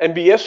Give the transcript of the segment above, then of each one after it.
MBS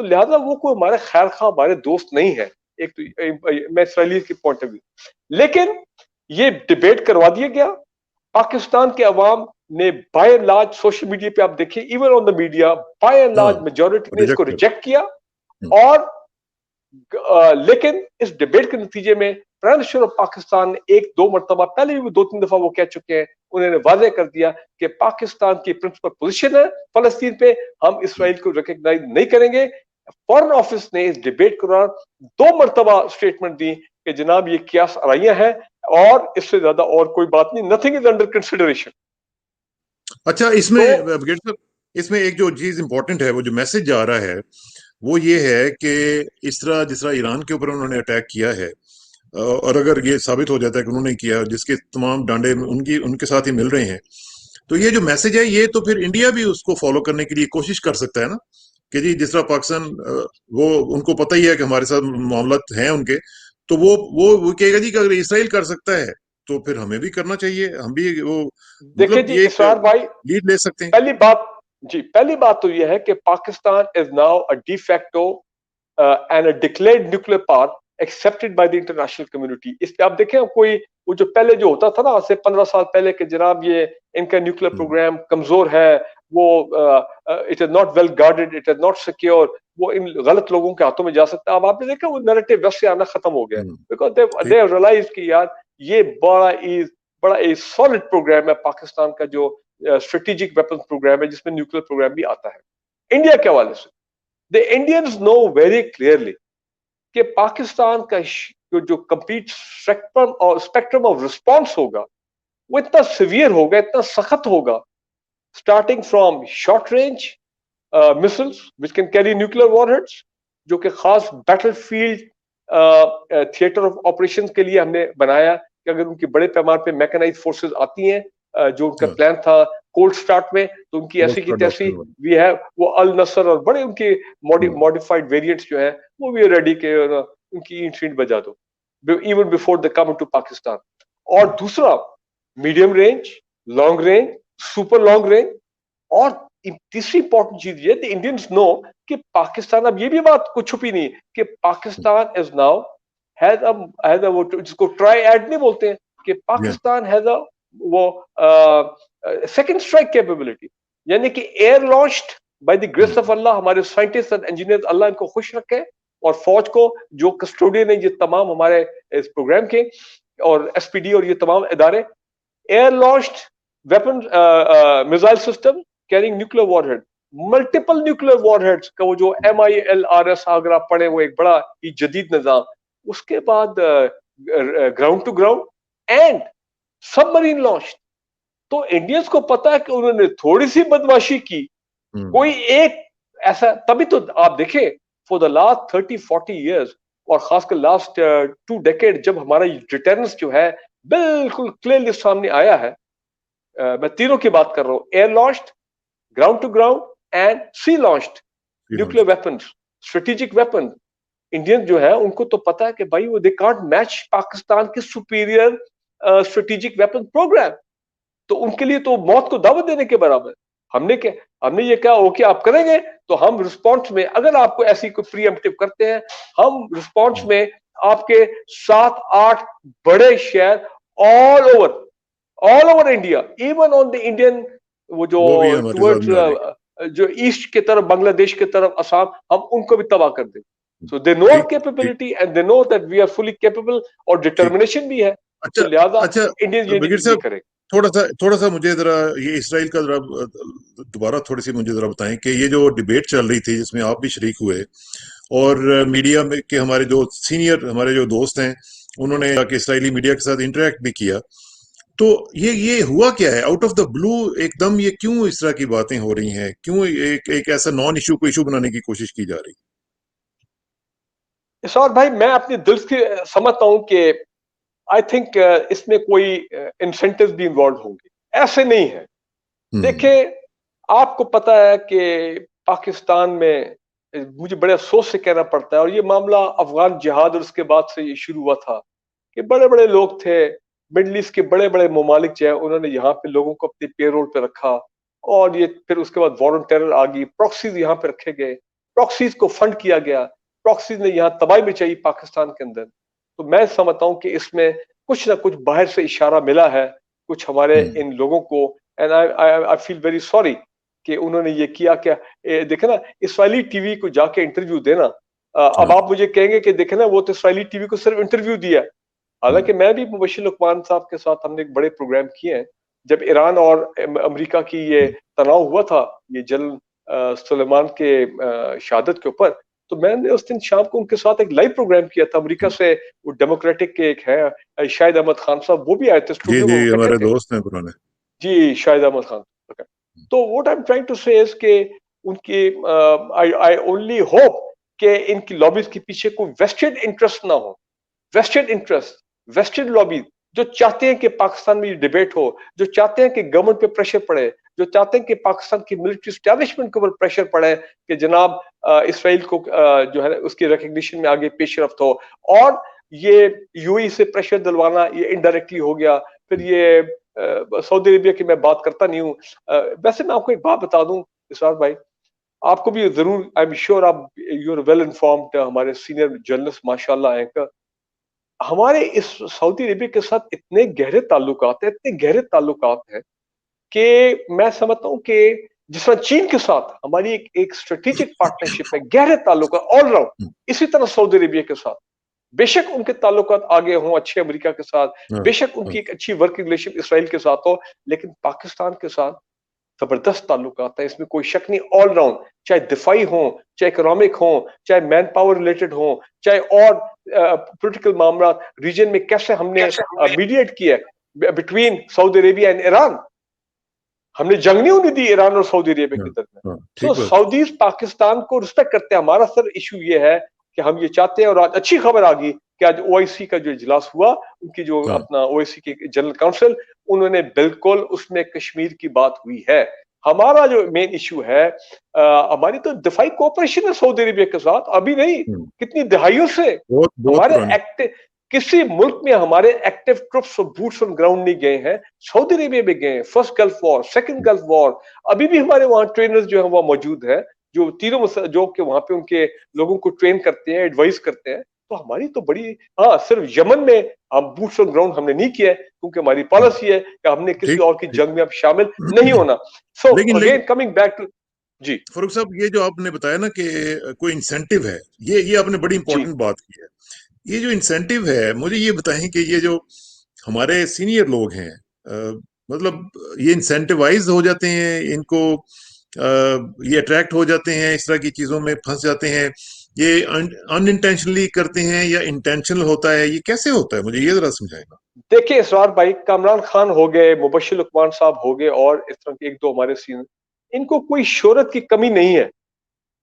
تو لہذا وہ کوئی ہمارے خیر خواہ ہمارے دوست نہیں ہے، ایک تو میں اسرائیلی کی پوائنٹ آف ویو. لیکن یہ ڈبیٹ کروا دیا گیا. پاکستان کے عوام نے by and large social media پہ آپ دیکھیں، even on the media, by and ہاں لارج میجورٹی نے اس کو ریجیکٹ کر ریجیکٹ کیا. ہوں، اور لیکن اس ڈبیٹ کے نتیجے میں پرائم منسٹر آف پاکستان نے ایک دو مرتبہ پہلے بھی 2-3 دفعہ وہ کہہ چکے ہیں، انہوں نے واضح کر دیا کہ پاکستان کی پرنسپل پوزیشن ہے فلسطین پہ، ہم اسرائیل کو ریکگنائز نہیں کریں گے. فارن آفس نے اس ڈبیٹ کے دوران 2 مرتبہ اسٹیٹمنٹ دی کہ جناب یہ قیاس آرائیاں ہیں اور اس سے زیادہ اور کوئی بات نہیں، نتھنگ از انڈر کنسیڈریشن. اچھا اس میں بریگیڈیئر صاحب، اس میں ایک جو چیز امپورٹنٹ ہے، وہ جو میسج جا رہا ہے وہ یہ ہے کہ جس طرح ایران کے اوپر انہوں نے اٹیک کیا ہے، اور اگر یہ ثابت ہو جاتا ہے کہ انہوں نے کیا، جس کے تمام ڈانڈے ان کے ساتھ ہی مل رہے ہیں، تو یہ جو میسج ہے یہ تو پھر انڈیا بھی اس کو فالو کرنے کے لیے کوشش کر سکتا ہے نا، کہ جی جس طرح پاکستان وہ ان کو پتہ ہی ہے کہ ہمارے ساتھ معاملات ہیں ان کے، تو وہ کہے گا جی کہ اگر اسرائیل کر سکتا ہے تو پھر ہمیں بھی کرنا چاہیے، ہم بھی وہ دیکھیں مطلب جی یہ ایک اسرار بھائی، لیڈ لے سکتے ہیں. پہلی بات تو یہ ہے کہ Pakistan is now a de facto and a declared nuclear power accepted by the international community. اس پہ آپ دیکھیں کوئی وہ جو پہلے جو ہوتا تھا نا آج سے 15 سال پہلے کہ جناب یہ ان کا نیوکلیئر پروگرام کمزور ہے، وہ it is not well guarded, it is not secure, وہ ان غلط لوگوں کے ہاتھوں میں جا سکتا ہے. اب آپ نے دیکھا وہ نیریٹو ویسٹ سے آنا ختم ہو گیا، بیکاز دے ریئلائز کہ یار یہ بڑا ایک سالڈ پروگرام ہے پاکستان کا، جو اسٹریٹجک ویپنز پروگرام ہے جس میں نیوکلیئر پروگرام بھی آتا ہے. انڈیا کے حوالے سے the Indians know very clearly کہ پاکستان کا جو کمپلیٹ اسپیکٹرم آف رسپانس ہوگا وہ اتنا سیویئر ہوگا، اتنا سخت ہوگا، starting from short range missiles which can carry nuclear warheads، جو کہ خاص battle field theatre of operation کے لیے ہم نے بنایا کہ اگر ان کی بڑے پیمانے پہ میکنائز فورسز آتی ہیں، جو ان کا پلان تھا کولڈ سٹارٹ میں، تو ان کی ایسی کی تیسی بھی ہے، وہ النصر اور بڑے ان کے ماڈیفائڈ ویریئنٹس جو ہیں وہ بھی ریڈی کے ان کی اینٹ فینٹ بجا دو even before they come to Pakistan. اور دوسرا medium range, long range, super long range. اور تیسری امپورٹنٹ چیز یہ کہ انڈینس نو کہ پاکستان، اب یہ بھی بات کچھ چھپی نہیں کہ پاکستان از ناؤ جس کو ٹرائی ایڈ نہیں بولتے ہیں، کہ پاکستان ہیز اے وہ سیکنڈ اسٹرائک کیپیبلٹی، یعنی کہ air launched by the grace of اللہ. ہمارے سائنٹسٹ اینڈ انجینئر اللہ ان کو خوش رکھے، اور فوج کو جو کسٹوڈین ہیں یہ تمام ہمارے اس پروگرام کے، اور ایس پی ڈی اور یہ تمام ادارے، air launched weapon missile system carrying nuclear warhead, multiple nuclear warheads کا وہ جو MILRS اگر آپ پڑھیں وہ ایک بڑا ہی جدید نظام. اس کے بعد ground to ground and submarine launch. تو انڈینس کو پتا ہے کہ انہوں نے تھوڑی سی بدماشی کی، کوئی ایک ایسا، تبھی تو آپ دیکھیں فور دا لاسٹ 30-40 ایئرس، اور خاص کر لاسٹ 2 ڈیکیڈ جب ہمارا ڈیٹرنس جو ہے بالکل کلیئرلی سامنے آیا ہے. میں تینوں کی بات کر رہا ہوں، air launched, ground to ground and sea launched nuclear weapons, strategic weapon. Indian جو ہے ان کو تو پتا ہے کہ بھائی وہ دے کانٹ میچ پاکستان کے سپیریئر اسٹریٹجک ویپن پروگرام. تو ان کے لیے تو موت کو دعوت دینے کے برابر. ہم نے یہ کہا اوکے آپ کریں گے تو ہم رسپانس میں، اگر آپ کو ایسی کوئی پری ایمپٹیو کرتے ہیں، ہم رسپانس میں آپ کے 7-8 بڑے شہر all over India, even on the Indian وہ جو ٹورڈز جو ایسٹ کی طرف بنگلہ دیش کی طرف آسام، ہم ان کو بھی تباہ کر دیں. So they know our capability and they know that we are fully capable، اور ڈٹرمنیشن بھی ہے. تو لہذا انڈین یہ نہیں کرے. تھوڑا سا مجھے ذرا یہ اسرائیل کا ذرا دوبارہ تھوڑی سی مجھے ذرا بتائیں کہ یہ جو ڈیبیٹ چل رہی تھی جس میں آپ بھی شریک ہوئے، اور میڈیا میں کے ہمارے جو سینئر ہمارے جو دوست ہیں انہوں نے کہ اسرائیلی میڈیا کے ساتھ انٹریکٹ بھی کیا، تو یہ ہوا کیا ہے آؤٹ آف دا بلو ایک دم؟ یہ کیوں اس طرح کی باتیں ہو رہی ہیں؟ کیوں ایک ایسا نان ایشو کو ایشو بنانے کی کوشش کی جا رہی؟ اسحاق بھائی میں اپنی دل سے سمجھتا ہوں کہ آئی تھنک اس میں کوئی انسینٹیو بھی انوالو ہوں گے، ایسے نہیں ہے. دیکھیں آپ کو پتا ہے کہ پاکستان میں مجھے بڑے افسوس سے کہنا پڑتا ہے، اور یہ معاملہ افغان جہاد اور اس کے بعد سے یہ شروع ہوا تھا کہ بڑے بڑے لوگ تھے مڈل ایسٹ کے بڑے بڑے ممالک جو ہے انہوں نے یہاں پہ لوگوں کو اپنی پے رول پہ رکھا، اور یہ پھر اس کے بعد وار آن ٹیرر آ گئی، پراکسیز یہاں پہ رکھے گئے. پراکسیز کو فنڈ کیا گیا, پراکسیز نے یہاں تباہی مچائی پاکستان کے اندر. تو میں سمجھتا ہوں کہ اس میں کچھ نہ کچھ باہر سے اشارہ ملا ہے کچھ ہمارے ان لوگوں کو, and I feel very sorry کہ انہوں نے یہ کیا. دیکھیں نا, اسرائیلی ٹی وی کو جا کے انٹرویو دینا, اب آپ مجھے کہیں گے کہ دیکھیں نا وہ تو اسرائیلی ٹی وی کو صرف انٹرویو دیا, حالانکہ میں بھی مبشر لقمان صاحب کے ساتھ ہم نے ایک بڑے پروگرام کیے ہیں جب ایران اور امریکہ کی یہ تناؤ ہوا تھا یہ جنرل سلیمان کے شہادت کے اوپر, تو میں نے اس دن شام کو ان کے ساتھ ایک لائیو پروگرام کیا تھا. امریکہ سے وہ ڈیموکریٹک کے ایک ہے شاہد احمد خان صاحب, وہ بھی آئے تھے جی اسٹوڈیو میں, جی وہ ہمارے کہتے تھے. دوست ہیں پرانے. جی شاہد احمد خان. تو what I am trying to say is کہ ان کی آئی اونلی ہوپ کہ ان کی لابیز کے پیچھے کوئی ویسٹڈ انٹرسٹ نہ ہو, ویسٹڈ انٹرسٹ, ویسٹڈ لابیز جو چاہتے ہیں کہ پاکستان میں یہ ڈیبیٹ ہو, جو چاہتے ہیں کہ گورنمنٹ پہ پریشر پڑے, جو چاہتے ہیں کہ پاکستان کی ملٹری اسٹیبلشمنٹ کے اوپر پریشر پڑے کہ جناب اسرائیل کو جو ہے اس کی ریکگنیشن میں آگے پیش رفت ہو, اور یہ یو ای سے پریشر دلوانا یہ انڈائریکٹلی ہو گیا. پھر یہ سعودی عربیہ کی میں بات کرتا نہیں ہوں. ویسے میں آپ کو ایک بات بتا دوں اسرار بھائی, آپ کو بھی ضرور, آئی ایم شیور آپ یو آر ویل انفارمڈ, ہمارے سینئر جرنلسٹ ماشاء اللہ ہیں, ہمارے اس سعودی عربیہ کے ساتھ اتنے گہرے تعلقات ہیں, اتنے گہرے تعلقات ہیں کہ میں سمجھتا ہوں کہ جس طرح چین کے ساتھ ہماری ایک اسٹریٹجک پارٹنرشپ ہے, گہرے تعلقات آل راؤنڈ, اسی طرح سعودی عربیہ کے ساتھ بے شک ان کے تعلقات آگے ہوں اچھے امریکہ کے ساتھ, بے شک ان کی ایک اچھی ورکنگ ریلیشن اسرائیل کے ساتھ ہو, لیکن پاکستان کے ساتھ زبردست تعلقات ہیں, اس میں کوئی شک نہیں. آل راؤنڈ, چاہے دفاعی ہوں, چاہے اکنامک ہوں, چاہے مین پاور ریلیٹڈ ہوں, چاہے اور پولیٹیکل معاملات ریجن میں کیسے ہم نے میڈیٹ کیا between Saudi Arabia and Iran. ہم نے جنگ نہیں ہونے دی ایران اور سعودی عربیہ کے درمیان. تو سعودیز پاکستان کو رسپیکٹ کرتے ہیں. ہمارا سر ایشو یہ ہے کہ ہم یہ چاہتے ہیں, اور آج اچھی خبر آ گئی کہ آج او آئی سی کا جو اجلاس ہوا, ان کی جو اپنا او آئی سی کی جنرل کاؤنسل, انہوں نے بالکل اس میں کشمیر کی بات ہوئی ہے. ہمارا جو مین ایشو ہے, ہماری تو دفاعی کوپریشن ہے سعودی عربیہ کے ساتھ, ابھی نہیں کتنی دہائیوں سے. ہمارے کسی ملک میں ہمارے ایکٹیو ٹروپس اور بوٹس آن گراؤنڈ نہیں گئے ہیں, سعودی عربیہ میں گئے ہیں. First Gulf war, second Gulf war, ابھی بھی ہمارے وہاں ٹرینرز جو ہیں وہ موجود ہیں, جو تینوں جو کہ وہاں پہ ان کے لوگوں کو ٹرین کرتے ہیں, ایڈوائز کرتے ہیں. تو ہماری تو بڑی, ہاں صرف یمن میں ہم بوٹس آن گراؤنڈ ہم نے نہیں کیا ہے, کیونکہ ہماری پالیسی ہے کہ ہم نے کسی اور کی جنگ میں اب شامل نہیں ہونا. So again coming back to, جی فاروق صاحب, یہ جو آپ نے بتایا نا کہ کوئی انسینٹیو ہے, یہ آپ نے بڑی امپورٹنٹ بات کی ہے. یہ جو انسینٹیو ہے, مجھے یہ بتائیں کہ یہ جو ہمارے سینئر لوگ ہیں, مطلب یہ انسینٹیوائز ہو جاتے ہیں, ان کو یہ اٹریکٹ ہو جاتے ہیں, اس طرح کی چیزوں میں پھنس جاتے ہیں, یہ ان انٹینشنلی کرتے ہیں یا انٹینشنل ہوتا ہے, یہ کیسے ہوتا ہے, مجھے یہ ذرا سمجھائے گا. دیکھیں اسرار بھائی, کامران خان ہو گئے, مبشر لقمان صاحب ہو گئے, اور اس طرح کے ایک دو ہمارے سینئر, ان کو کوئی شہرت کی کمی نہیں ہے.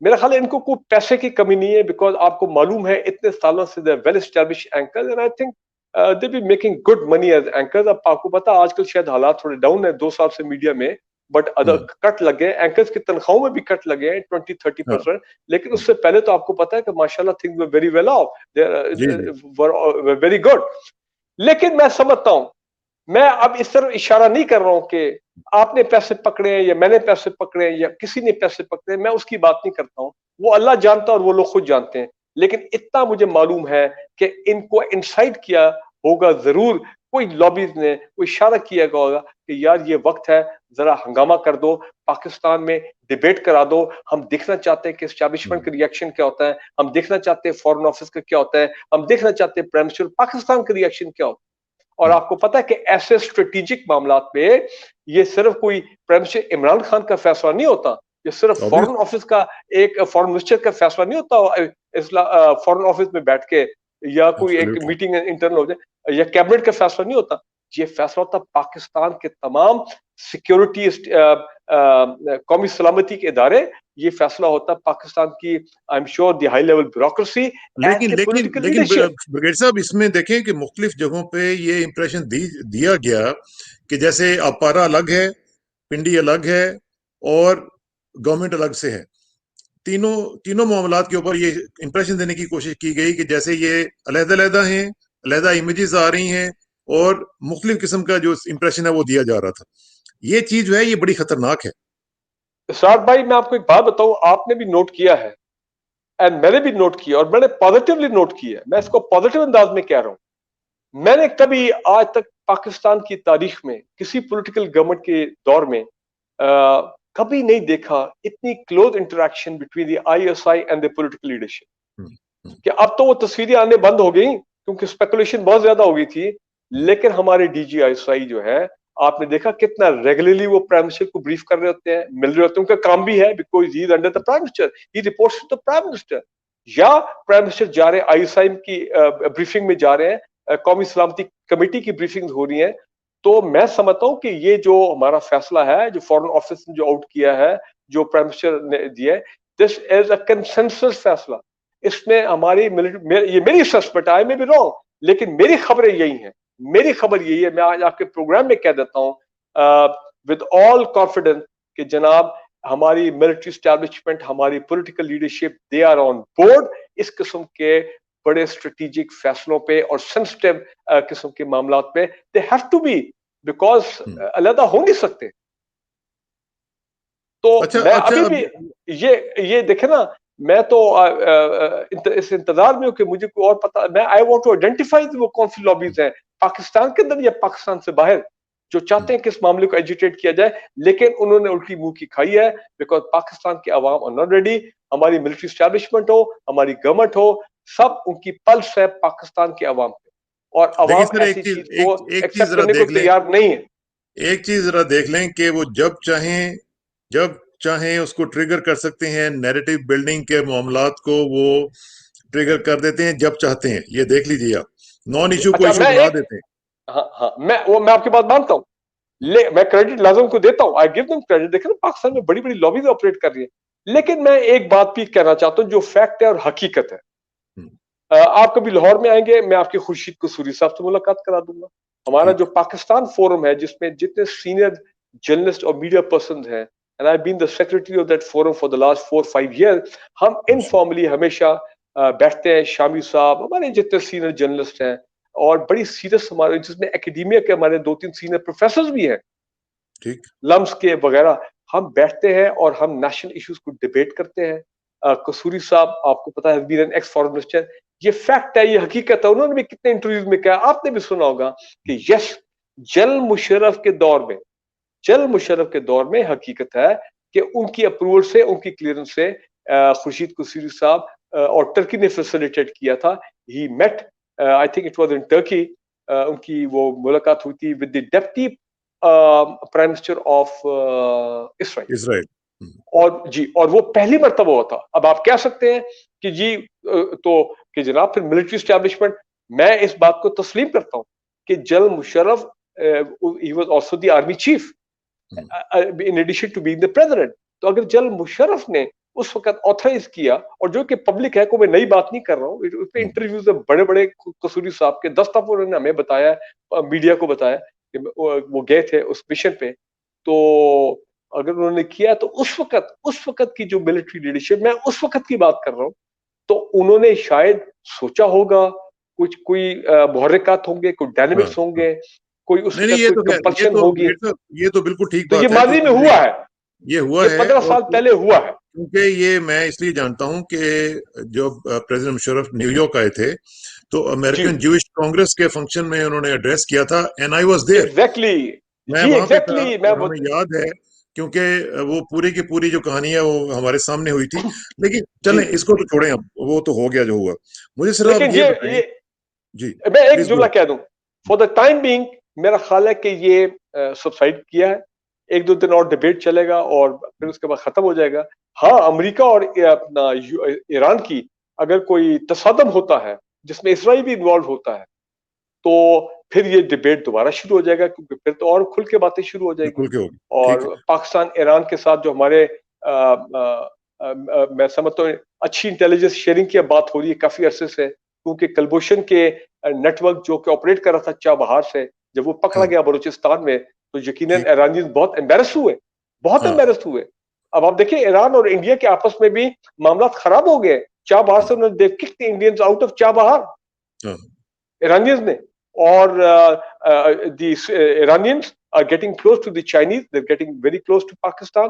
میرا خیال ہے ان کو کوئی پیسے کی کمی نہیں ہے, بیکاز آپ کو معلوم ہے اتنے سالوں سے they well establish anchors, and I think they be making good money as anchors. اب آپ کو پتا آج کل شاید حالات تھوڑے ڈاؤن ہیں 2 سال سے میڈیا میں, بٹ ادر کٹ لگے, اینکرز کی تنخواہوں میں بھی کٹ لگے ہیں 20-30%, لیکن اس سے پہلے تو آپ کو پتا ہے کہ ماشاء اللہ things were very well off, very good. لیکن میں سمجھتا ہوں, میں اب اس طرح اشارہ نہیں کر رہا ہوں کہ آپ نے پیسے پکڑے ہیں یا میں نے پیسے پکڑے ہیں یا کسی نے پیسے پکڑے ہیں, میں اس کی بات نہیں کرتا ہوں, وہ اللہ جانتا ہے اور وہ لوگ خود جانتے ہیں. لیکن اتنا مجھے معلوم ہے کہ ان کو انسائٹ کیا ہوگا ضرور, کوئی لابیز نے کوئی اشارہ کیا ہوگا کہ یار یہ وقت ہے, ذرا ہنگامہ کر دو, پاکستان میں ڈیبیٹ کرا دو. ہم دیکھنا چاہتے ہیں کہ اسٹیبلشمنٹ کا ریئیکشن کیا ہوتا ہے, ہم دیکھنا چاہتے ہیں فارن آفس کا کیا ہوتا ہے, ہم دیکھنا چاہتے ہیں پرائم منسٹر پاکستان کا ریئیکشن کیا ہوتا ہے. اور آپ کو پتا ہے کہ ایسے اسٹریٹجک معاملات پہ یہ صرف کوئی پرائم منسٹر عمران خان کا فیصلہ نہیں ہوتا, یہ صرف فارن آفس کا ایک فارن منسٹر کا فیصلہ نہیں ہوتا فارن آفس میں بیٹھ کے, یا کوئی ایک میٹنگ انٹرنل ہو جائے, یا کیبنٹ کا فیصلہ نہیں ہوتا. یہ فیصلہ ہوتا پاکستان کے تمام سیکیورٹی قومی سلامتی کے ادارے, یہ فیصلہ ہوتا پاکستان کی آئی am sure the high level bureaucracy. لیکن بریگیڈ صاحب, اس میں دیکھیں کہ مختلف جگہوں پہ یہ امپریشن دیا گیا کہ جیسے اپارا الگ ہے, پنڈی الگ ہے, اور گورنمنٹ الگ سے ہے. تینوں معاملات کے اوپر یہ امپریشن دینے کی کوشش کی گئی کہ جیسے یہ علیحدہ علیحدہ ہیں, علیحدہ امیجز آ رہی ہیں, اور مختلف قسم کا جو امپریشن ہے وہ دیا جا رہا تھا. یہ چیز جو ہے یہ بڑی خطرناک ہے. اسرار بھائی, میں آپ کو ایک بات بتاؤں, آپ نے بھی نوٹ کیا ہے اینڈ میں نے بھی نوٹ کیا اور میں نے پازیٹیولی نوٹ کیا, میں اس کو پازیٹیو انداز میں کہہ رہا ہوں, میں نے کبھی آج تک پاکستان کی تاریخ میں کسی پولیٹیکل گورنمنٹ کے دور میں کبھی نہیں دیکھا اتنی close interaction between the I S I and the political leadership, کہ اب تو وہ تصویریں آنے بند ہو گئی کیونکہ اسپیکولیشن بہت زیادہ ہو گئی تھی, لیکن ہمارے ڈی جی آئی ایس آئی جو ہے, آپ نے دیکھا کتنا ریگولرلی وہ پرائم منسٹر کو بریف کر رہے ہوتے ہیں, مل رہے ہوتے ہیں, ان کا کام بھی ہے because he is under the prime minister, he reports to the prime minister, یا پرائم منسٹر جا رہے ہیں آئی ایس آئی کی بریفنگ میں جا رہے ہیں, قومی سلامتی کمیٹی کی بریفنگ ہو رہی ہیں. تو میں سمجھتا ہوں کہ یہ جو ہمارا فیصلہ ہے, جو فارن آفس نے جو آؤٹ کیا ہے, جو پرائم منسٹر نے دیا ہے, دس از اے کنسنسس فیصلہ. اس میں ہماری یہ میری سسپیکٹ آئی میں بھی رانگ, لیکن میری خبریں یہی ہیں, میری خبر یہی ہے, میں آج آپ کے پروگرام میں کہہ دیتا ہوں ود آل کانفیڈنس کہ جناب ہماری ملٹری اسٹیبلشمنٹ, ہماری political leadership, they are on board اس قسم کے بڑے اسٹریٹجک فیصلوں پہ اور سینسٹیو قسم کے معاملات پہ. They have to be, because علیحدہ ہو نہیں سکتے. تو میں ابھی بھی یہ دیکھیں نا, میں تو اس انتظار میں ہوں کہ مجھے کوئی اور پتا, میں آئی وانٹ ٹو آئیڈینٹیفائی وہ کون سی لابیز ہیں پاکستان کے اندر یا پاکستان سے باہر جو چاہتے ہیں کہ اس معاملے کو ایجیٹیٹ کیا جائے, لیکن انہوں نے الٹی منہ کی کھائی ہے, بیکاز پاکستان کے عوام آر ناٹ ریڈی. ہماری ملٹری اسٹیبلشمنٹ ہو, ہماری گورنمنٹ ہو, سب ان کی پلس ہے پاکستان کے عوام پہ, اور عوام ایسی چیز کو ایکسپٹ کرنے کو تیار نہیں ہے. ایک چیز ذرا دیکھ لیں کہ وہ جب چاہیں اس کو ٹریگر کر سکتے ہیں, نیریٹو بلڈنگ کے معاملات کو وہ ٹریگر کر دیتے ہیں جب چاہتے ہیں. یہ دیکھ لیجیے آپ, نان ایشو کو ایشو بنا دیتے ہیں. ہاں میں آپ کی بات مانتا ہوں, میں کریڈٹ لازم کو دیتا ہوں, آئی گیو دم کریڈٹ. دیکھیں نا پاکستان میں بڑی بڑی لابیز آپریٹ کر رہی ہیں, لیکن میں ایک بات بھی کہنا چاہتا ہوں جو فیکٹ ہے اور حقیقت ہے. آپ کبھی لاہور میں آئیں گے, میں آپ کے خورشید قصوری صاحب سے ملاقات کرا دوں گا. ہمارا جو پاکستان فورم ہے جس میں جتنے سینئر جرنلسٹ اور میڈیا پرسنز ہیں, and I've been the secretary of that forum for the last 4-5 years, ہم انفارملی ہمیشہ بیٹھتے ہیں. شامی صاحب ہمارے جتنے سینئر جرنلسٹ ہیں, اور بڑی سیریس ہمارے, جس میں اکیڈیمیا کے ہمارے 2-3 سینئر پروفیسرز بھی ہیں, لمس کے وغیرہ, ہم بیٹھتے ہیں اور ہم نیشنل ایشوز کو ڈیبیٹ کرتے ہیں. قصوری صاحب آپ کو پتا ہے been an x foreign minister, یہ فیکٹ ہے, یہ حقیقت ہے. انہوں نے بھی کتنے انٹرویوز میں کہا, آپ نے بھی سنا ہوگا کہ یس, جنرل مشرف کے دور میں حقیقت ہے کہ ان کی اپروول سے, ان کی کلیئرنس سے خورشید قصوری صاحب اور ٹرکی نے فیسیلیٹیٹ کیا تھا. He met, I think it was in Turkey, ان کی وہ ملاقات ہوئی تھی with the deputy prime minister of Israel. اور وہ پہلی مرتبہ ہوا تھا. اب آپ کہہ سکتے ہیں کہ جی تو کہ جناب پھر ملٹری اسٹیبلشمنٹ, میں اس بات کو تسلیم کرتا ہوں کہ general Musharraf he was also the army chief in addition to being the president. تو اگر جنرل مشرف نے اس وقت آتھرائز کیا, اور جو کہ پبلک ہے, کو میں نئی بات نہیں کر رہا ہوں, اس پہ انٹرویوز بڑے بڑے قصوری صاحب کے 10 دفعہ انہوں نے ہمیں بتایا, میڈیا کو بتایا کہ وہ گئے تھے اس مشن پہ. تو اگر انہوں نے کیا تو اس وقت کی جو ملٹری لیڈرشپ, میں اس وقت کی بات کر رہا ہوں, تو انہوں نے شاید سوچا ہوگا کوئی محرکات ہوں گے, کوئی ڈائنامکس ہوں گے, کوئی اس وقت کوئی کمپلشن ہوگی. یہ تو بالکل ٹھیک تو بات ہے, یہ ماضی میں ہوا ہے, یہ ہوا ہے 15 سال پہلے ہوا ہے. کیونکہ یہ میں اس لیے جانتا ہوں کہ جب پریزیڈنٹ مشرف نیو یارک آئے تھے تو امریکن جوئش کانگریس کے فنکشن میں انہوں نے ایڈریس کیا تھا, اینڈ آئی واز دیئر. میں وہاں پہ تھا, ہمیں یاد ہے, کیونکہ وہ پوری کی پوری جو کہانی ہے وہ ہمارے سامنے ہوئی تھی. لیکن چلیں اس کو تو چھوڑیں, اب وہ تو ہو گیا جو ہوا. مجھے صرف یہ بتائیں, جی میں ایک جملہ کہہ دوں, فار دا ٹائم بینگ میرا خیال ہے کہ یہ سبسائڈ کیا ہے, 1-2 دن اور ڈیبیٹ چلے گا اور پھر اس کے بعد ختم ہو جائے گا. ہاں, امریکہ اور اپنا ایران کی اگر کوئی تصادم ہوتا ہے جس میں اسرائیل بھی انوالو ہوتا ہے, تو پھر یہ ڈیبیٹ دوبارہ شروع ہو جائے گا, کیونکہ پھر تو اور کھل کے باتیں شروع ہو جائے گی. اور پاکستان ایران کے ساتھ جو ہمارے میں سمجھتا ہوں اچھی انٹیلیجنس شیئرنگ کی بات ہو رہی ہے کافی عرصے سے, کیونکہ کلبھوشن کے نیٹ ورک جو کہ آپریٹ کر رہا تھا چابہار سے, جب وہ پکڑا گیا بلوچستان میں, تو یقیناً ایرانیز بہت امبیرس ہوئے. اب آپ دیکھیں ایران اور انڈیا کے آپس میں بھی معاملات خراب ہو گئے. چابہار سے انہوں نے kick the Indians out of Chabahar, Iranians نے, اور the Iranians are getting close to the Chinese, they're getting very close to Pakistan.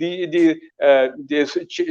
the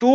2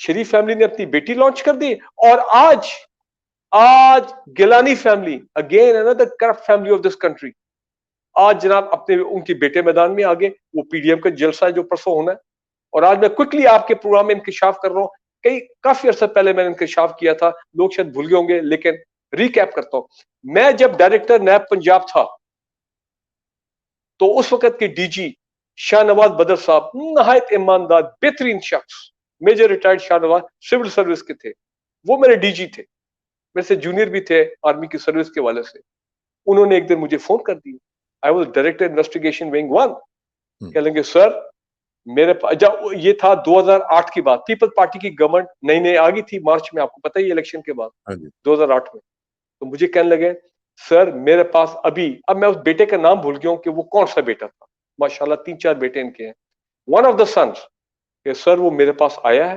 Sharif family نے اپنی بیٹی لانچ کر دی, اور آج Gilani family, again another corrupt family of this country, آج جناب ان کے بیٹے میدان میں آگے, وہ پی ڈی ایم کا جلسہ ہے جو پرسوں ہونا ہے. اور آج میں کوئکلی آپ کے پروگرام میں انکشاف کر رہا ہوں, کافی عرصہ پہلے میں نے انکشاف کیا تھا, لوگ شاید بھول گئے ہوں گے, لیکن ریکیپ کرتا ہوں. میں جب ڈائریکٹر نیب پنجاب تھا تو اس وقت کے ڈی جی شاہ نواز بدر صاحب نہایت ایماندار بہترین شخص, major retired Shah Nawaz civil service کے تھے, وہ میرے ڈی جی تھے, میرے سے جونیئر بھی تھے آرمی کی سروس کے والے سے. انہوں نے ایک دن مجھے فون کر دیا, I was director investigation wing 1. کہہ لیں گے سر میرے پاس, جب یہ تھا 2008 کی بات, پیپل پارٹی کی گورنمنٹ نئی نئی آ گئی تھی مارچ میں, آپ کو پتہ ہی الیکشن کے بعد 2008 میں. تو مجھے کہنے لگے سر میرے پاس اب میں اس بیٹے کا نام بھول گیا ہوں کہ وہ کون سا بیٹا تھا, ماشاءاللہ 3-4 بیٹے ان کے ہیں. ون آف دا سنس کہ سر وہ میرے پاس آیا ہے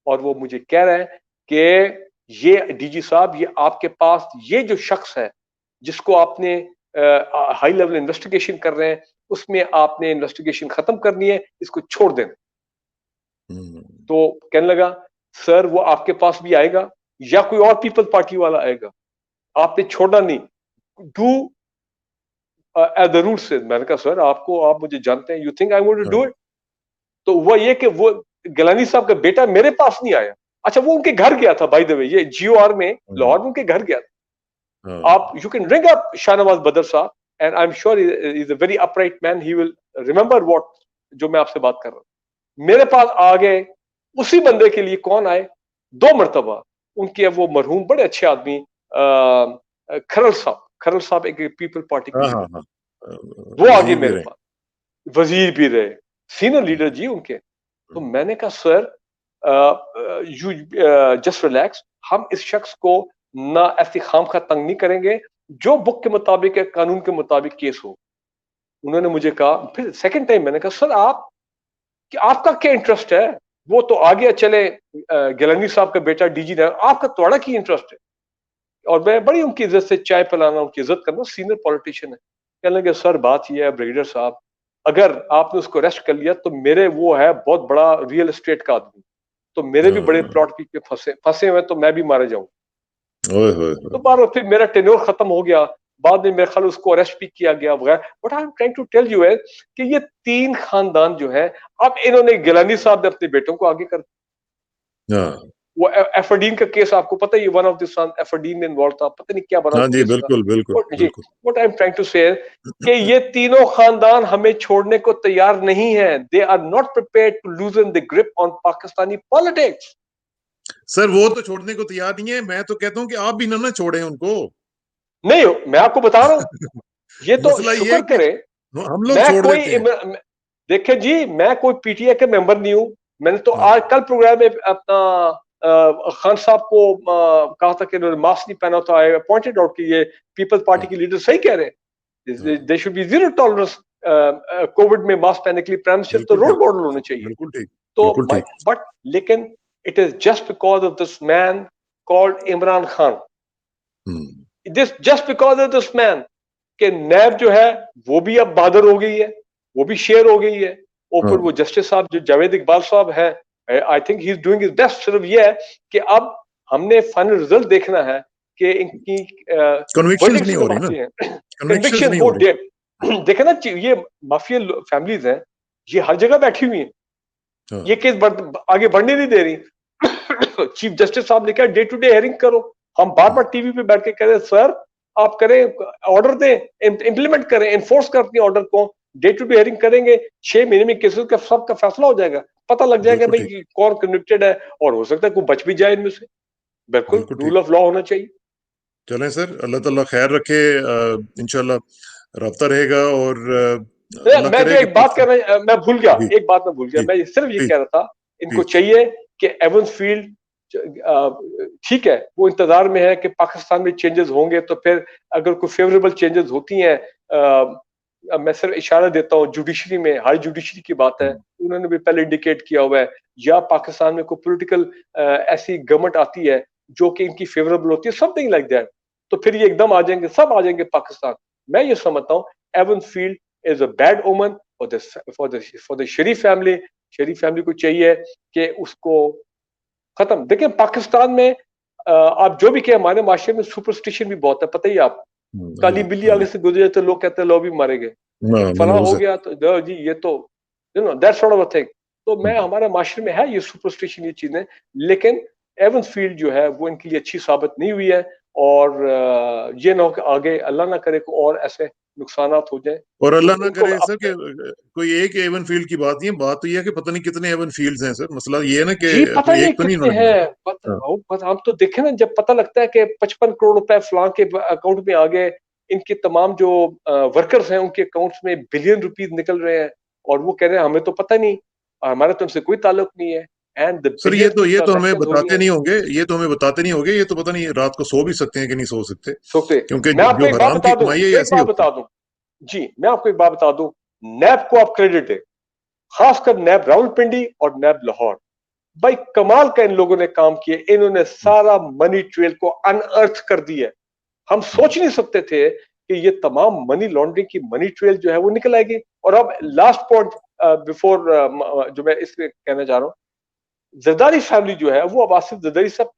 اور وہ مجھے کہہ رہے ہیں کہ یہ ڈی جی صاحب, یہ آپ کے پاس یہ جو شخص ہے جس کو آپ نے ہائی لیول انویسٹیگیشن کر رہے ہیں, اس میں آپ نے انویسٹیگیشن ختم کرنی ہے, اس کو چھوڑ دینا. تو کہنے لگا سر وہ آپ کے پاس بھی آئے گا یا کوئی اور پیپل پارٹی والا آئے گا, آپ نے چھوڑنا نہیں, ڈو ایٹ دا روٹ سے. میں نے کہا سر آپ مجھے جانتے ہیں, you think I want to do it. تو ہوا یہ کہ وہ گیلانی صاحب کا بیٹا میرے پاس نہیں آیا. اچھا وہ ان کے گھر گیا تھا, بائی دا وے, یہ جی او آر میں لاہور میں ان کے گھر گیا تھا. آپ یو کین رنگ اپ شاہ نواز بدر صاحب, and I am sure he is a very upright man, he will remember what جو میں آپ سے بات کر رہا ہوں. میرے پاس آ گئے اسی بندے کے لیے. کون آئے؟ 2 مرتبہ. ان کے وہ مرحوم بڑے اچھے آدمی کھرل صاحب ایک پیپل پارٹی کے لیڈر, وہ آگے میرے پاس, وزیر بھی رہے, سینئر لیڈر جی ان کے. تو میں نے کہا سر یو جسٹ ریلیکس, ہم اس شخص کو نہ ایسی خام خواہ تنگ نہیں کریں گے, جو بک کے مطابق ہے, قانون کے مطابق کیس ہو. انہوں نے مجھے کہا, پھر سیکنڈ ٹائم میں نے کہا سر آپ کا کیا انٹرسٹ ہے, وہ تو آگے چلے گیلانی صاحب کا بیٹا ڈی جی نے, آپ کا تھوڑا کی انٹرسٹ ہے. اور میں بڑی ان کی عزت سے چائے پلانا, ان کی عزت کرنا, سینئر پولیٹیشین ہے. کہنے لگے سر بات یہ ہے بریگیڈیئر صاحب, اگر آپ نے اس کو ریسٹ کر لیا تو میرے وہ ہے بہت بڑا ریئل اسٹیٹ کا آدمی, تو میرے بھی بڑے پلاٹ پہ پھنسے ہوئے, تو میں بھی مارے جاؤں. تو بار پھر میرا ٹینور ختم ہو گیا. بعد میں میرے خیال اس کو اریسٹ بھی کیا گیا وغیرہ. But I am trying to tell you ہے کہ یہ 3 خاندان جو ہے, اب انہوں نے گیلانی صاحب نے اپنے بیٹوں کو آگے کر دیا. وہ ایفرڈین کا کیس آپ کو پتہ ہی, ون آف دی سن ایفرڈین میں انوالو تھا, پتہ نہیں کیا بنا جی کیس کا. بالکل. What I'm trying to say کہ یہ تینوں خاندان ہمیں چھوڑنے کو تیار نہیں ہیں. They are not prepared to loosen the grip on Pakistani politics. سر وہ تو چھوڑنے کو تیار نہیں ہے, میں تو کہتا ہوں کہ آپ بھی نہ چھوڑیں ان کو. نہیں, میں آپ کو بتا رہا ہوں, یہ تو شکر کرے ہم لوگ چھوڑ دیتے ہیں. دیکھیں جی, میں کوئی پی ٹی آئی کا ممبر نہیں ہوں. میں نے تو آج کل پروگرام میں اپنا خان صاحب کو کہا تھا کہ انہوں نے ماسک نہیں پہنا تھا. I pointed out کہ یہ پیپل پارٹی کے لیڈر صحیح کہہ رہے ہیں, there should be zero tolerance Covid میں ماسک پہننے کے لیے. پرائم منسٹر تو رول ماڈل ہونے چاہیے. تو بٹ لیکن it is just because of this man called Imran Khan. Just because of this man کہ نیب جو ہے وہ بھی اب بہادر ہو گئی ہے, وہ بھی شیئر ہو گئی ہے. اور پھر وہ جسٹس صاحب جو جاوید اقبال صاحب ہیں, I think he is doing his best. صرف یہ ہے کہ اب ہم نے فائنل رزلٹ دیکھنا ہے کہ ان کی کنوکشنز نہیں ہو رہی نا, کنوکشن وہ دیکھیں نا. یہ مافیا فیملیز ہیں, یہ ہر جگہ بیٹھی ہوئی ہیں, یہ کیس آگے بڑھنے نہیں دے رہی. چیف جسٹس صاحب نے کہا ڈے ٹو ڈے ہیئرنگ کرو. ہم بار بار ٹی وی پہ بیٹھ کے کہہ رہے سر آپ کریں, آرڈر دیں, امپلیمنٹ کریں, انفورس کرتے ہیں آرڈر کو. ڈے ٹو ڈے ہیئرنگ کریں گے, 6 مہینے میں کیسز کا سب کا فیصلہ ہو جائے گا, پتہ لگ جائے گا بھائی کون کنوکٹڈ ہے, اور ہو سکتا ہے کوئی بچ بھی جائے ان میں سے. بالکل رول آف لا ہونا چاہیے. چلیں سر, اللہ تعالیٰ خیر رکھے, انشاءاللہ رابطہ رہے گا. اور میں جو ایک بات کر رہا, میں بھول گیا, ایک بات میں بھول گیا. میں صرف یہ کہہ رہا تھا, ان کو چاہیے کہ ایونس فیلڈ ٹھیک ہے, وہ انتظار میں ہے کہ پاکستان میں چینجز ہوں گے, تو پھر اگر کوئی فیوریبل چینجز ہوتی ہیں, میں صرف اشارہ دیتا ہوں جوڈیشری میں, ہائی جوڈیشری کی بات ہے, انہوں نے بھی پہلے انڈیکیٹ کیا ہوا ہے, یا پاکستان میں کوئی پولیٹیکل ایسی گورنمنٹ آتی ہے جو کہ ان کی فیوریبل ہوتی ہے, سم تھنگ لائک دیٹ, تو پھر یہ ایک دم آ جائیں گے, سب آ جائیں گے پاکستان. میں یہ سمجھتا ہوں Avenfield is a bad omen for the Sharif family. Sharif family کو چاہیے کہ اس کو ختم. دیکھیں پاکستان میں آپ جو بھی کہ ہمارے معاشرے میں سپرسٹیشن بھی بہت ہے, پتہ ہی آپ, کالی بلی آگے سے گزرے تو لوگ کہتے ہیں لو بھی مارے گئے, فلاں ہو گیا تو جی یہ تو that sort of a thing. تو میں ہمارے معاشرے میں ہے یہ سپرسٹیشن, یہ چیزیں, لیکن ایونس فیلڈ جو ہے وہ ان کے لیے اچھی ثابت نہیں ہوئی ہے, اور یہ نہ ہو کہ آگے اللہ نہ کرے کو اور ایسے نقصانات ہو جائیں. اور اللہ نہ کرے سر کہ کوئی ایک ایون فیلڈ کی بات نہیں ہے, بات تو یہ ہے کہ پتہ نہیں کتنے ایون فیلڈز ہیں سر. مسئلہ یہ ہے نا کہ جی پتہ کوئی نہیں ایک تو نہیں کتنے انہوں ہیں, نے. ہم تو دیکھیں نا, جب پتہ لگتا ہے کہ 55 کروڑ روپے فلاں کے اکاؤنٹ میں آ گئے, ان کے تمام جو ورکرز ہیں ان کے اکاؤنٹس میں بلین روپیز نکل رہے ہیں, اور وہ کہہ رہے ہیں ہمیں تو پتہ نہیں, ہمارا تو ان سے کوئی تعلق نہیں ہے. سر یہ تو ہمیں بتاتے نہیں ہوں گے, یہ تو پتہ نہیں رات کو سو بھی سکتے ہیں کہ نہیں سو سکتے, کیونکہ میں آپ کو جو ایک بات حرام کی بتا دوں, کمائی ہے یہ ایسی ہوتی ہے. جی میں آپ کو ایک بات بتا دوں, نیب کو آپ کریڈٹ دیں, خاص کر نیب راولپنڈی اور نیب لاہور, بھائی کمال کا ان لوگوں نے کام کیا. انہوں نے سارا منی ٹریل کو ان ارتھ کر دیا. ہم سوچ نہیں سکتے تھے کہ یہ تمام منی لانڈرنگ کی منی ٹریل جو ہے وہ نکل آئے گی. اور اب لاسٹ پوائنٹ بفور جو میں اس میں کہنا چاہ رہا ہوں, زرداری فیملی جو ہے وہ اب آصف زرداری صاحب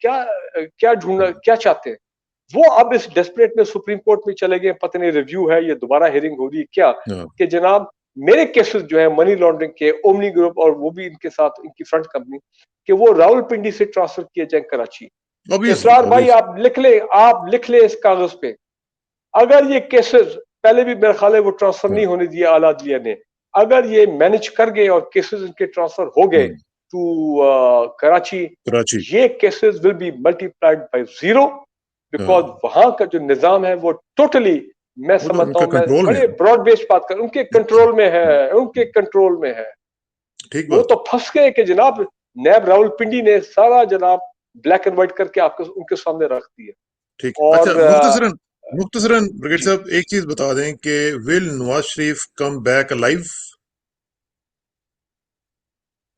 کیا ڈھونڈنا کیا چاہتے ہیں, وہ اب اس ڈیسپریٹ میں سپریم کورٹ میں چلے گئے, پتہ نہیں ریویو ہے, یہ دوبارہ ہیئرنگ ہو رہی ہے کیا, کہ جناب میرے کیسز جو ہیں منی لانڈرنگ کے, اومنی گروپ اور وہ بھی ان کے ساتھ ان کی فرنٹ کمپنی, کہ وہ راولپنڈی سے ٹرانسفر کیے جائیں کراچی. اسرار بھائی آپ لکھ لیں اس کاغذ پہ, اگر یہ کیسز پہلے بھی میرا خیال ہے وہ ٹرانسفر نہیں ہونے دیا اعلیٰ عدلیہ نے, اگر یہ مینج کر گئے اور کیسز ان کے ٹرانسفر ہو گئے ٹو کراچی, یہ cases will be multiplied by 0, because وہاں کا جو نظام ہے وہ ٹوٹلی, میں سمجھتا ہوں, میں بڑے براڈ بیسڈ بات کروں, ان کے کنٹرول میں ہے, وہ تو پھنس گئے کہ جناب نیب راولپنڈی نے سارا جناب بلیک اینڈ وائٹ کر کے آپ ان کے سامنے رکھ دیا. ٹھیک, اور اچھا مختصراً برگیڈ صاحب ایک چیز بتا دیں کہ ول Nawaz Sharif come back alive?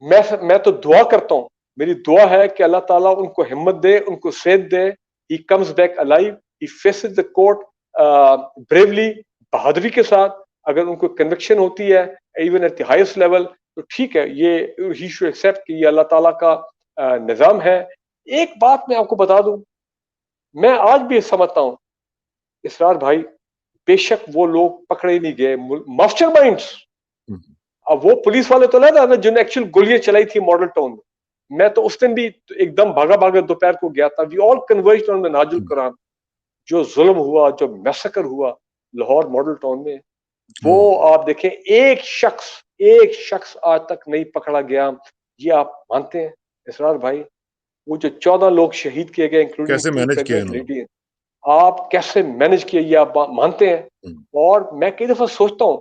میں تو دعا کرتا ہوں, میری دعا ہے کہ اللہ تعالیٰ ان کو ہمت دے, ان کو صحت دے. He comes back alive, he faces the court bravely, بہادری کے ساتھ. اگر ان کو کنوکشن ہوتی ہے even at the highest level تو ٹھیک ہے, یہ he should accept کہ یہ اللہ تعالیٰ کا نظام ہے. ایک بات میں آپ کو بتا دوں, میں آج بھی سمجھتا ہوں اسرار بھائی, بے شک وہ لوگ پکڑے نہیں گئے ماسٹر مائنڈس, اب وہ پولیس والے تو نہیں تھا جن نے ایکچوئل گولیاں چلائی تھی ماڈل ٹاؤن میں. میں تو اس دن بھی ایک دم بھاگا دوپہر کو گیا تھا. وی آل کنورجڈ آن دی ناج القرآن. جو ظلم ہوا, جو میسکر ہوا لاہور ماڈل ٹاؤن میں, وہ آپ دیکھیں ایک شخص آج تک نہیں پکڑا گیا. یہ آپ مانتے ہیں اسرار بھائی, وہ جو 14 لوگ شہید کیے گئے انکلوڈنگ 2 پریگننٹ لیڈی, آپ کیسے مینج کیے یہ آپ مانتے ہیں؟ اور میں کئی دفعہ سوچتا ہوں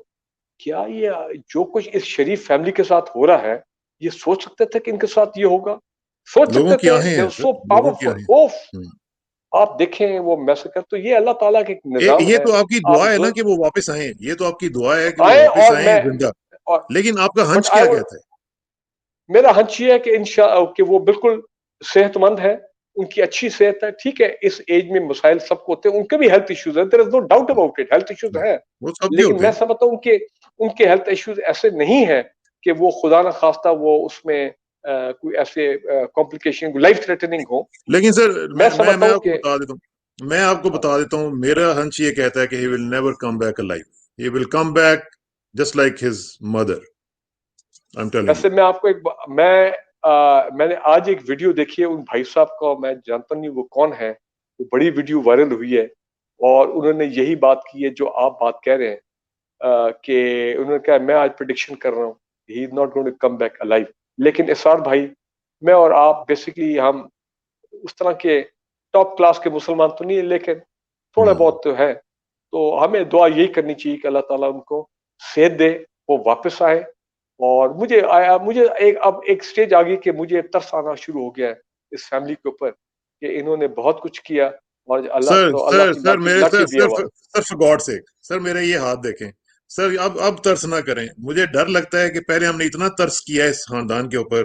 کیا یہ جو کچھ اس شریف فیملی کے ساتھ ہو رہا ہے, یہ سوچ سکتے تھے کہ ان کے ساتھ یہ ہوگا؟ سوچ سکتے تھے؟ So powerful. آپ دیکھیں وہ میسکر, تو یہ اللہ تعالیٰ کے ایک نظام ہے. یہ تو آپ کی دعا ہے نا کہ وہ واپس آئیں, یہ تو آپ کی دعا ہے کہ وہ واپس آئیں زندہ, لیکن آپ کا ہنچ کیا کہتا ہے؟ میرا ہنچ یہ ہے کہ کہ وہ بالکل صحت مند ہے, ان کی اچھی صحت ہے. ٹھیک ہے, اس ایج میں مسائل سب کو ہوتے ہیں, ان کے بھی ہیلتھ ایشوز ہیں, there is no doubt about it, health issues ہیں, لیکن میں سمجھتا ہوں کہ ان کے ہیلتھ ایشوز ایسے نہیں ہیں کہ وہ خدا نہ خواستہ وہ اس میں کوئی ایسے کمپلیکیشن لائف تھریٹننگ ہو. لیکن سر میں آپ کو کہ بتا دیتا ہوں, میرا ہنچ یہ کہتا ہے کہ he will never come back alive. He will come back just like his mother. I'm telling you. ویسے میں آپ کو میں نے آج ایک ویڈیو دیکھی ہے ان بھائی صاحب کو, میں جانتا نہیں وہ کون ہے, وہ بڑی ویڈیو وائرل ہوئی ہے, اور انہوں نے یہی بات کی ہے جو آپ بات کہہ رہے ہیں, کہ انہوں نے کہا میں آج پریڈکشن کر رہا ہوں he is not going to come back alive. لیکن اسرار بھائی, میں اور آپ بیسیکلی ہم اس طرح کے ٹاپ کلاس کے مسلمان تو نہیں ہے, لیکن تھوڑا بہت تو ہے, تو ہمیں دعا یہی کرنی چاہیے کہ اللہ تعالیٰ ان کو صحت دے, وہ واپس آئے. اور مجھے اب ایک سٹیج آ گئی کہ مجھے ترس آنا شروع ہو گیا ہے اس فیملی کے اوپر کہ انہوں نے بہت کچھ کیا, اور اللہ سر میرا یہ ہاتھ دیکھیں سر, اب ترس نہ کریں. مجھے ڈر لگتا ہے کہ پہلے ہم نے اتنا ترس کیا اس خاندان کے اوپر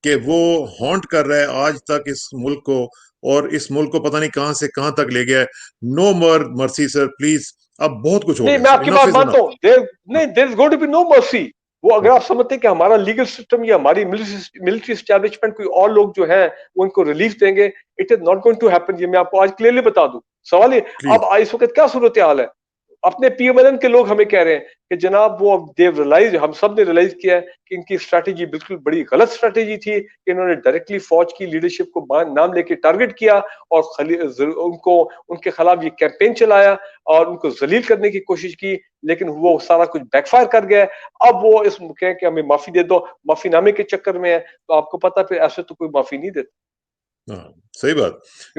کہ وہ ہانٹ کر رہا ہے آج تک اس ملک کو, اور اس ملک کو پتہ نہیں کہاں سے کہاں تک لے گیا ہے. نو مور مرسی سر, پلیز. اب بہت کچھ ہو نہیں, گیا. میں آپ کی بات مانتا ہوں, there is going to be no mercy. وہ اگر آپ سمجھتے ہیں کہ ہمارا لیگل سسٹم یا ہماری ملٹری اسٹیبلشمنٹ کوئی اور لوگ جو ہیں وہ ان کو ریلیف دیں گے، it is not going to happen. یہ میں آپ کو آج کلیئرلی بتا دوں. سوال یہ پلیز. اب اس وقت کیا صورتحال ہے؟ اپنے پی ایم ایل این کے لوگ ہمیں کہہ رہے ہیں کہ جناب وہ دیو ریلائز، ہم سب نے ریلائز کیا ہے کہ ان کی اسٹریٹجی بالکل بڑی غلط اسٹریٹجی تھی کہ انہوں نے ڈائریکٹلی فوج کی لیڈرشپ کو نام لے کے ٹارگٹ کیا اور ان کے خلاف یہ کیمپین چلایا اور ان کو ذلیل کرنے کی کوشش کی، لیکن وہ سارا کچھ بیک فائر کر گیا. اب وہ اس کہیں کہ ہمیں معافی دے دو، معافی نامے کے چکر میں ہے. تو آپ کو پتا پھر ایسے تو کوئی معافی نہیں دیتا. ہاں صحیح بات.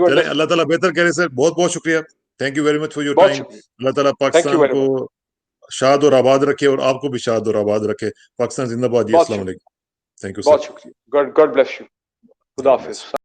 چلیں اللہ تعالیٰ بہتر کرے سر. بہت بہت شکریہ. Thank you very much for your بہت ٹائم. شکریہ. اللہ تعالیٰ تھینک یو پاکستان ویری کو مچ. شاد اور آباد رکھے اور آپ کو بھی شاد اور آباد رکھے. پاکستان زندہ باد جی. بہت السلام شکریہ. علیکم. تھینک یو بہت سر. شکریہ. God bless you. خدا God bless حافظ. you.